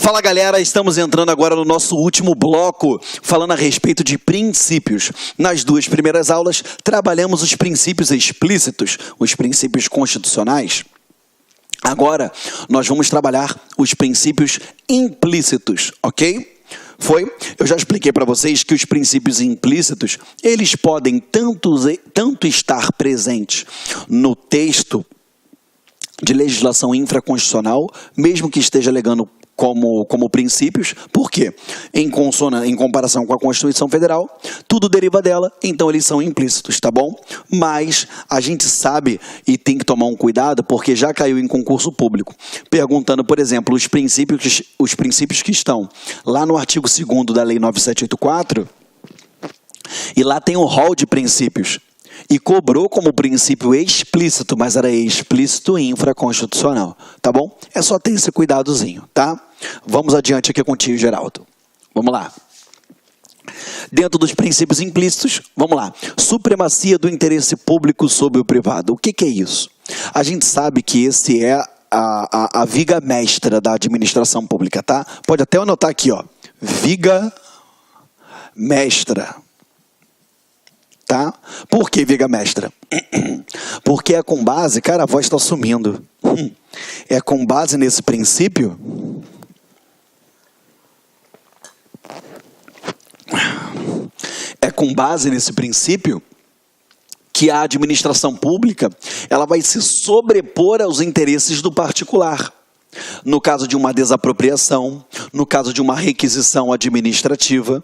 Fala galera, estamos entrando agora no nosso último bloco, falando a respeito de princípios. Nas duas primeiras aulas, trabalhamos os princípios explícitos, os princípios constitucionais. Agora, nós vamos trabalhar os princípios implícitos, ok? Eu já expliquei para vocês que os princípios implícitos, eles podem tanto estar presentes no texto de legislação infraconstitucional, mesmo que esteja alegando como princípios. Por quê? Em comparação com a Constituição Federal, tudo deriva dela, então eles são implícitos, tá bom? Mas a gente sabe e tem que tomar um cuidado, porque já caiu em concurso público, perguntando, por exemplo, os princípios que estão lá no artigo 2º da Lei 9784, e lá tem um rol de princípios, e cobrou como princípio explícito, mas era explícito e infraconstitucional, tá bom? É só ter esse cuidadozinho, tá? Vamos adiante aqui contigo, Geraldo. Vamos lá. Dentro dos princípios implícitos, vamos lá. Supremacia do interesse público sobre o privado. O que é isso? A gente sabe que esse é a viga mestra da administração pública, tá? Pode até anotar aqui, ó. Viga mestra. Tá? Por que viga mestra? Porque é com base, cara, a voz está sumindo. É com base nesse princípio que a administração pública ela vai se sobrepor aos interesses do particular. No caso de uma desapropriação, no caso de uma requisição administrativa.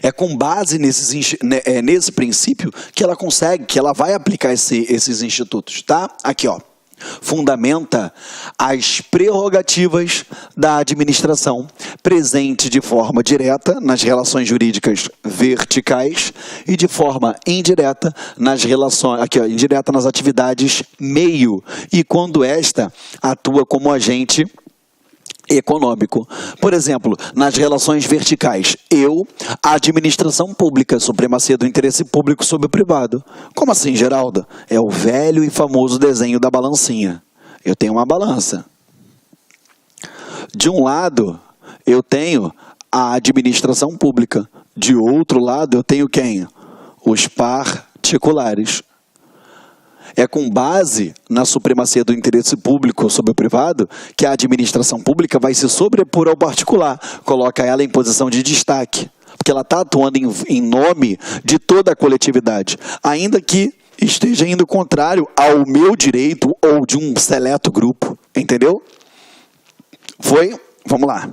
É com base nesse princípio que ela vai aplicar esses institutos, tá? Aqui, ó. Fundamenta as prerrogativas da administração, presente de forma direta nas relações jurídicas verticais e de forma indireta nas relações, aqui, ó, indireta nas atividades meio, e quando esta atua como agente econômico. Por exemplo, nas relações verticais, a administração pública, supremacia do interesse público sobre o privado. Como assim, Geraldo? É o velho e famoso desenho da balancinha. Eu tenho uma balança. De um lado, eu tenho a administração pública. De outro lado, eu tenho quem? Os particulares. É com base na supremacia do interesse público sobre o privado que a administração pública vai se sobrepor ao particular, coloca ela em posição de destaque, porque ela está atuando em nome de toda a coletividade, ainda que esteja indo contrário ao meu direito ou de um seleto grupo, entendeu? Vamos lá.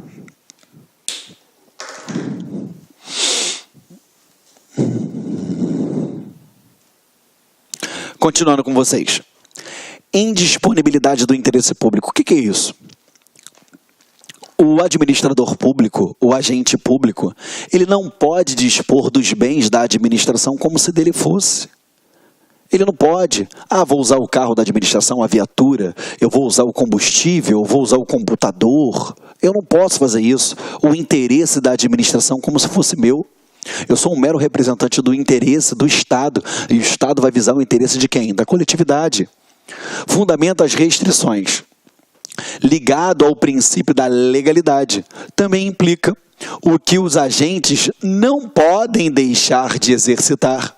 Continuando com vocês. Indisponibilidade do interesse público. O que é isso? O administrador público, o agente público, ele não pode dispor dos bens da administração como se dele fosse. Ele não pode. Vou usar o carro da administração, a viatura, eu vou usar o combustível, eu vou usar o computador. Eu não posso fazer isso. O interesse da administração como se fosse meu. Eu sou um mero representante do interesse do Estado, e o Estado vai visar o interesse de quem? Da coletividade. Fundamenta as restrições. Ligado ao princípio da legalidade, também implica o que os agentes não podem deixar de exercitar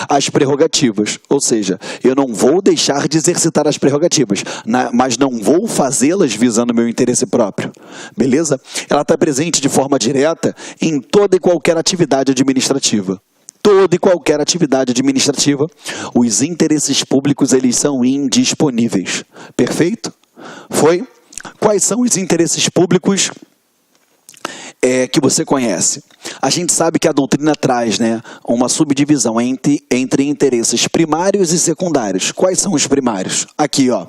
as prerrogativas. Ou seja, eu não vou deixar de exercitar as prerrogativas, mas não vou fazê-las visando o meu interesse próprio. Beleza? Ela está presente de forma direta em toda e qualquer atividade administrativa. Toda e qualquer atividade administrativa, os interesses públicos, eles são indisponíveis. Perfeito? Quais são os interesses públicos que você conhece? A gente sabe que a doutrina traz, uma subdivisão entre interesses primários e secundários. Quais são os primários? Aqui, ó,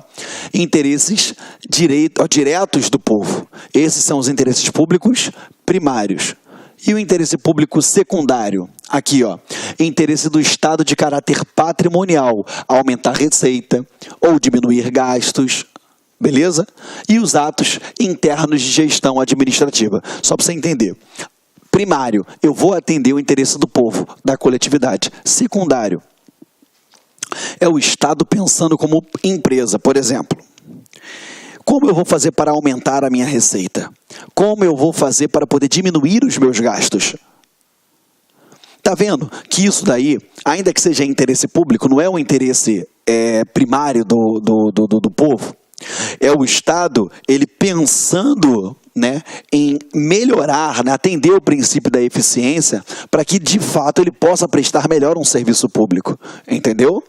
interesses diretos do povo. Esses são os interesses públicos primários. E o interesse público secundário? Aqui, ó, interesse do Estado de caráter patrimonial, aumentar receita ou diminuir gastos. Beleza? E os atos internos de gestão administrativa. Só para você entender. Primário, eu vou atender o interesse do povo, da coletividade. Secundário, é o Estado pensando como empresa, por exemplo. Como eu vou fazer para aumentar a minha receita? Como eu vou fazer para poder diminuir os meus gastos? Tá vendo que isso daí, ainda que seja interesse público, não é um interesse primário do povo? É o Estado, ele pensando, né, em melhorar, né, atender o princípio da eficiência, para que de fato ele possa prestar melhor um serviço público, entendeu?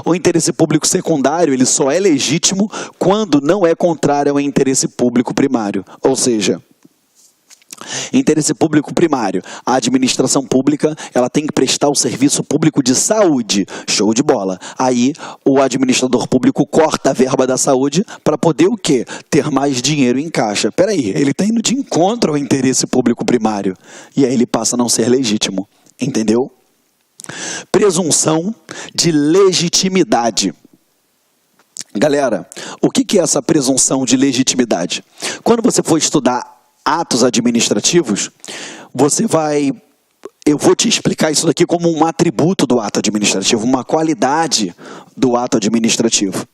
O interesse público secundário, ele só é legítimo quando não é contrário ao interesse público primário, ou seja, interesse público primário, a administração pública, ela tem que prestar o serviço público de saúde, show de bola. Aí o administrador público corta a verba da saúde para poder o quê? Ter mais dinheiro em caixa. Peraí, ele está indo de encontro ao interesse público primário, e aí ele passa a não ser legítimo, entendeu? Presunção de legitimidade. Galera, o que é essa presunção de legitimidade? Quando você for estudar atos administrativos, eu vou te explicar isso daqui como um atributo do ato administrativo, uma qualidade do ato administrativo.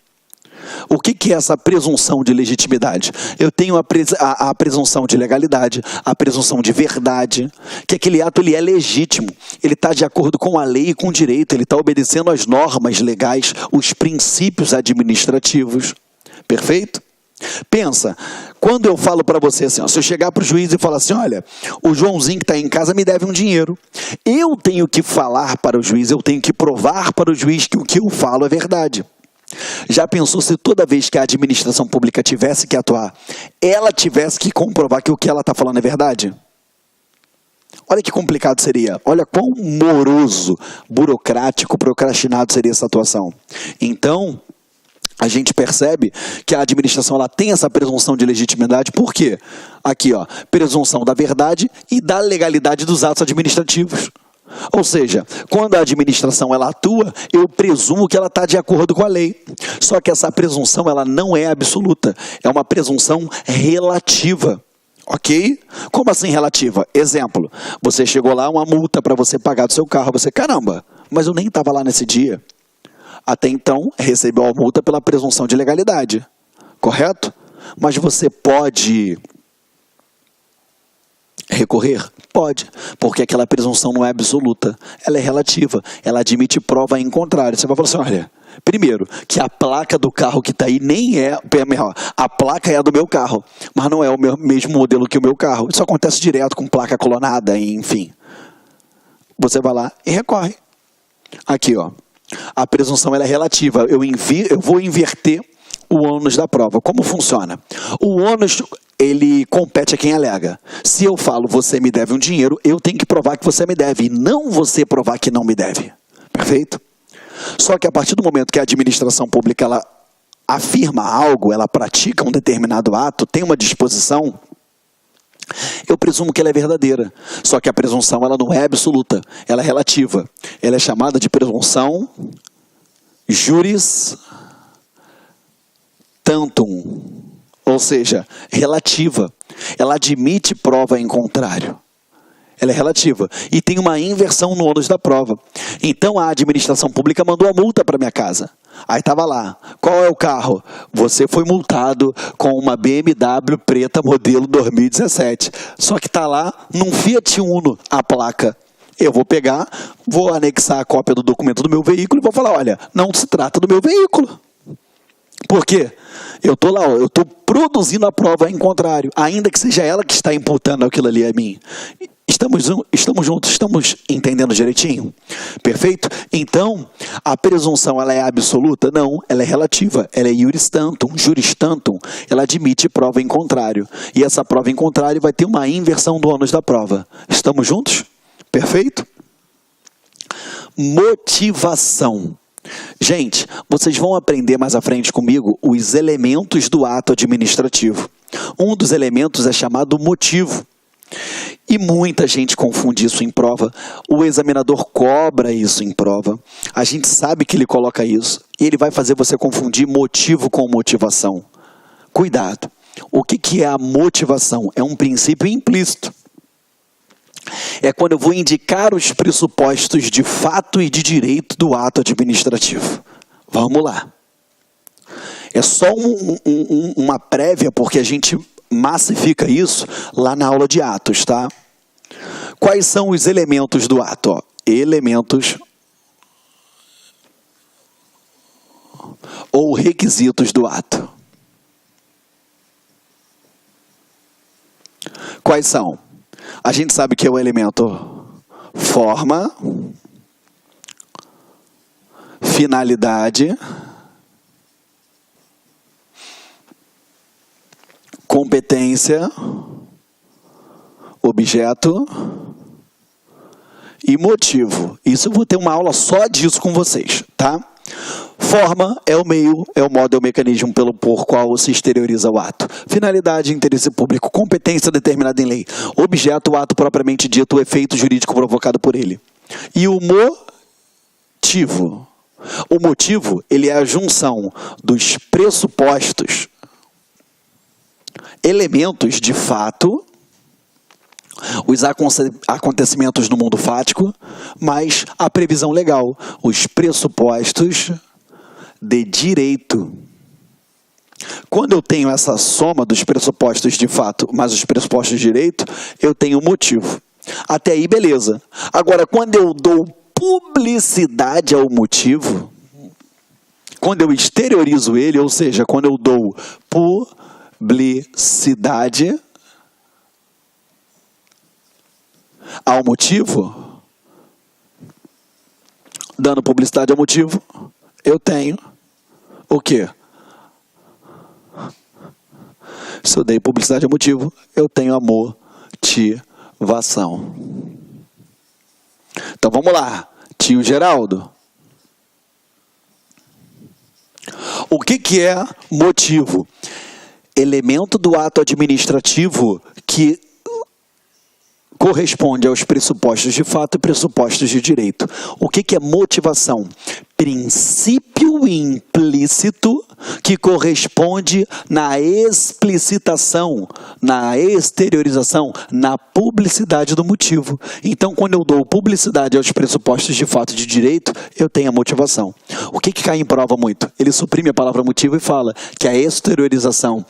O que é essa presunção de legitimidade? Eu tenho a presunção de legalidade, a presunção de verdade, que aquele ato ele é legítimo, ele está de acordo com a lei e com o direito, ele está obedecendo às normas legais, os princípios administrativos. Perfeito? Pensa, quando eu falo para você assim, ó, se eu chegar para o juiz e falar assim, olha, o Joãozinho que está em casa me deve um dinheiro, eu tenho que falar para o juiz, eu tenho que provar para o juiz que o que eu falo é verdade. Já pensou se toda vez que a administração pública tivesse que atuar, ela tivesse que comprovar que o que ela está falando é verdade? Olha que complicado seria, olha quão moroso, burocrático, procrastinado seria essa atuação. Então, a gente percebe que a administração ela tem essa presunção de legitimidade, por quê? Aqui, ó, presunção da verdade e da legalidade dos atos administrativos. Ou seja, quando a administração ela atua, eu presumo que ela está de acordo com a lei. Só que essa presunção ela não é absoluta, é uma presunção relativa. Ok? Como assim relativa? Exemplo, você chegou lá, uma multa para você pagar do seu carro, você, caramba, mas eu nem estava lá nesse dia. Até então, recebeu a multa pela presunção de legalidade, correto? Mas você pode recorrer? Pode, porque aquela presunção não é absoluta, ela é relativa, ela admite prova em contrário. Você vai falar assim, olha, primeiro, que a placa do carro que está aí nem é, a placa é a do meu carro, mas não é o mesmo modelo que o meu carro. Isso acontece direto com placa clonada, enfim. Você vai lá e recorre. Aqui, ó. A presunção ela é relativa, eu vou inverter o ônus da prova. Como funciona? O ônus, ele compete a quem alega. Se eu falo, você me deve um dinheiro, eu tenho que provar que você me deve, e não você provar que não me deve. Perfeito? Só que a partir do momento que a administração pública ela afirma algo, ela pratica um determinado ato, tem uma disposição, eu presumo que ela é verdadeira. Só que a presunção ela não é absoluta, ela é relativa. Ela é chamada de presunção juris tantum, ou seja, relativa. Ela admite prova em contrário. Ela é relativa. E tem uma inversão no ônus da prova. Então a administração pública mandou a multa para minha casa. Aí estava lá, qual é o carro? Você foi multado com uma BMW preta modelo 2017. Só que está lá num Fiat Uno a placa. Eu vou pegar, vou anexar a cópia do documento do meu veículo e vou falar, olha, não se trata do meu veículo. Por quê? Eu estou lá, eu estou produzindo a prova em contrário, ainda que seja ela que está imputando aquilo ali a mim. Estamos juntos, estamos entendendo direitinho? Perfeito? Então, a presunção ela é absoluta? Não, ela é relativa, ela é juris tantum, ela admite prova em contrário. E essa prova em contrário vai ter uma inversão do ônus da prova. Estamos juntos? Perfeito? Motivação. Gente, vocês vão aprender mais à frente comigo os elementos do ato administrativo. Um dos elementos é chamado motivo. E muita gente confunde isso em prova. O examinador cobra isso em prova. A gente sabe que ele coloca isso. E ele vai fazer você confundir motivo com motivação. Cuidado. O que é a motivação? É um princípio implícito. É quando eu vou indicar os pressupostos de fato e de direito do ato administrativo. Vamos lá. É só uma prévia, porque a gente massifica isso lá na aula de atos, tá? Quais são os elementos do ato? Ó, elementos ou requisitos do ato. Quais são? A gente sabe que é o elemento forma, finalidade, competência, objeto e motivo. Isso eu vou ter uma aula só disso com vocês, tá? Forma é o meio, é o modo, é o mecanismo por qual se exterioriza o ato. Finalidade, interesse público. Competência determinada em lei. Objeto, o ato propriamente dito, o efeito jurídico provocado por ele. E o motivo. O motivo, ele é a junção dos pressupostos, elementos de fato, os acontecimentos no mundo fático, mas a previsão legal, os pressupostos de direito. Quando eu tenho essa soma dos pressupostos de fato, mais os pressupostos de direito, eu tenho um motivo. Até aí, beleza. Agora, quando eu dou publicidade ao motivo, quando eu exteriorizo ele, ou seja, quando eu dou publicidade ao motivo, dando publicidade ao motivo, eu tenho o quê? Se eu dei publicidade ao motivo, eu tenho a motivação. Então vamos lá, tio Geraldo. O que é motivo? Elemento do ato administrativo que corresponde aos pressupostos de fato e pressupostos de direito. O que é motivação? Princípio implícito que corresponde na explicitação, na exteriorização, na publicidade do motivo. Então, quando eu dou publicidade aos pressupostos de fato e de direito, eu tenho a motivação. O que cai em prova muito? Ele suprime a palavra motivo e fala que a exteriorização